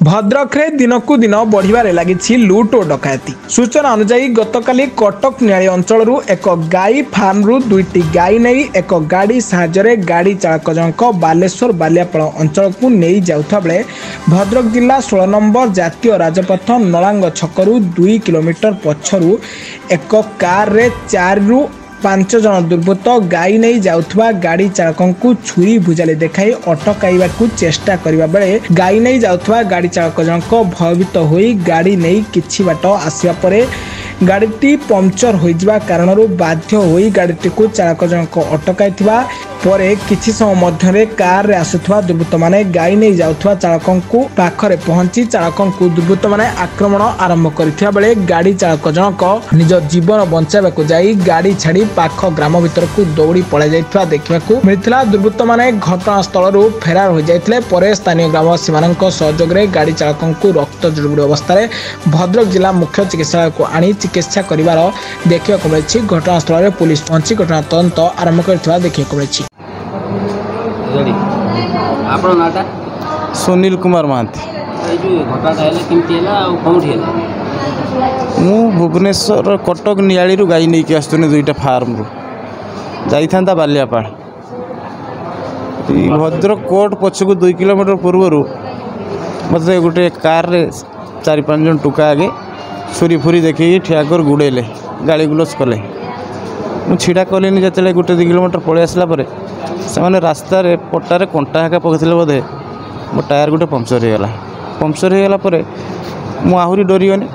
भद्रक रे दिनकू दिन बढ़िबारे लागिछि लूट और डकायती। सूचना अनुसार गतकाली कटक नियाली अंचल एक गाई फार्म रु दुईटी गाई नहीं एक गाड़ी साहाय्य गाड़ी चालक जनक बालेश्वर बालियापाल अंचल को नहीं जाउथा बेले भद्रक जिला 16 नंबर जातीय राजपथ नलांग छकरू 2 किलोमीटर पछरू एक कार रे 4 रु 5 जन दुर्बृत्त गाई नहीं जाउथबा गाड़ी चालकों को छुरी भुजाली देखाई अटकाइबा को चेष्टा करिबा बेले गाई नहीं जाउथबा गाड़ी चालक जनक भयभीत होई गाड़ी नहीं किछि बाट आसिबा परे गाड़ीटी पंक्चर होइजबा कारणरू बाध्य होई गाड़ीटी को चालक जनक अटकाइथिबा परे किछि समय मध्यरे कार रे आसुथबा दुर्बृत्त माने गाई नहीं जाउथबा चालकों को पाखरे पहुंची चालकों को दुर्बृत्त माने आक्रमण आरंभ करथिबा बेले गाड़ी चालक जनक निज जीवन बंचाबा को जाई गाड़ी छाड़ी पाख ग्राम भीतर को दौड़ी पड़े जाइथिबा देखिबाकू मिलिथिला। दुर्बृत्त माने घटनास्थल रु फेरार हो जाइथिले परे स्थानीय ग्रामवासी मानक सहयोग रे गाड़ी चालकों को रक्त जुड़ुबुड़ी अवस्था रे भद्रक जिला मुख्य चिकित्सालय को आनी चिकित्सा करिवार देखिबाकू मिलिछि। घटनास्थल रे पुलिस पहुंची घटना तदंत आरंभ करथिबा देखिबाकू मिलिछि। आपन नाटा सुनील कुमार महांती मु भुवनेश्वर कटक नियाली गाई नहीं कि आसुनी दुईटा फार्म रु जाइथा बालियापाल भद्रक कोर्ट पछक 2 किलोमीटर पूर्वर मत गोटे कार रे 4-5 जन टुका आगे छुरी फुरी देखिए ठिया कर गुड़ेले गाड़ी गुलस कले मु छिड़ा कलिनी जिते गोटे 2 किलोमीटर पलि आसला से रास्ता पट्टारे कंटा हाका पकड़े बोधे मो टायर गोटे पंक्चर होगला मु आहरी डरीगनी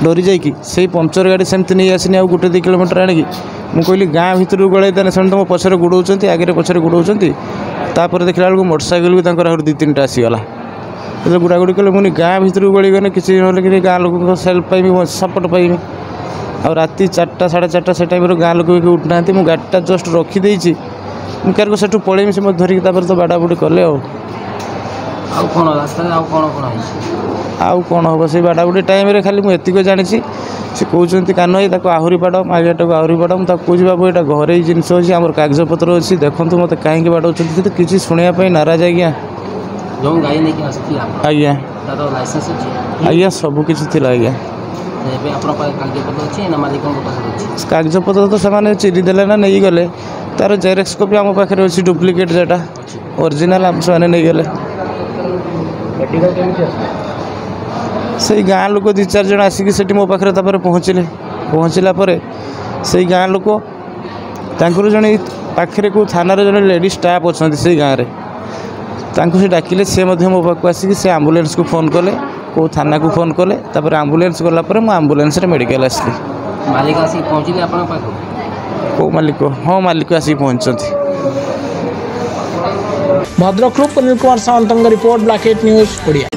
डरी जाकि से पंक्चर गाड़ी सेमती नहीं आसनी आउ गोटे 2 किलोमीटर आणिकी मुझे कहली गाँ भितर गलैदेने से तो मो पछरे गुड़ाऊँ आगे पछरे गुड़ाऊँ तापर देखला बेलू मोटरसाइकेल भी आहरी 2-3टा आसीगला जो गुड़ागुड़ी कले मुझे गाँ भितर गलीगने किसी ना गाँ लोक हेल्प पाइबी सपोर्ट पाइबी आ राति 4टा 4:30 से टाइम गाँ लोक भी उठुना मुझे गाड़ीटा जस्ट रखीदे मुझे से पलैमी से धरिकी तो बाड़ाबुड़ी कले आउ कौन हम से बाड़ाबुड़ी टाइम खाली मुझे जानी से कहते कान भाई आहरी बाड़ मागियाटा को आहरी बाड़ मुझे कह बाबू यहाँ घरे जिनस अच्छी आम कागजपत्र अच्छी देखो मत कहीं बाड़ाऊँ कि किसी शुणा नाराज आज्ञा आज्ञा आज्ञा सब किसी थी आज्ञा कागजपत्र तो से चिरीदेले ना नहीं गले तार जेरेक्स कॉपी आम पाखे अच्छी डुप्लिकेट जेटा ओरिजिनल आम से नहीं गले से गाँ लोक 2-4 जन आसिक मो पाखे पहुँचला से गाँ लोक जन पाखे को थाना जन लेडी स्टाफ अच्छा से गाँव में से डाकिले से मो पाक आसिक से आम्बुलेंस को फोन कले को थाना को फोन कले तापर आम्बुलेंस गलापर मु आम्बुलेंस रे मेडिकल आसली मालिक आसी पहुँचले आपन पाखो को मालिक हाँ मालिक आसिक पहुँचती। Bhadrak Punil Kumar Sawant report black 8 news Odia.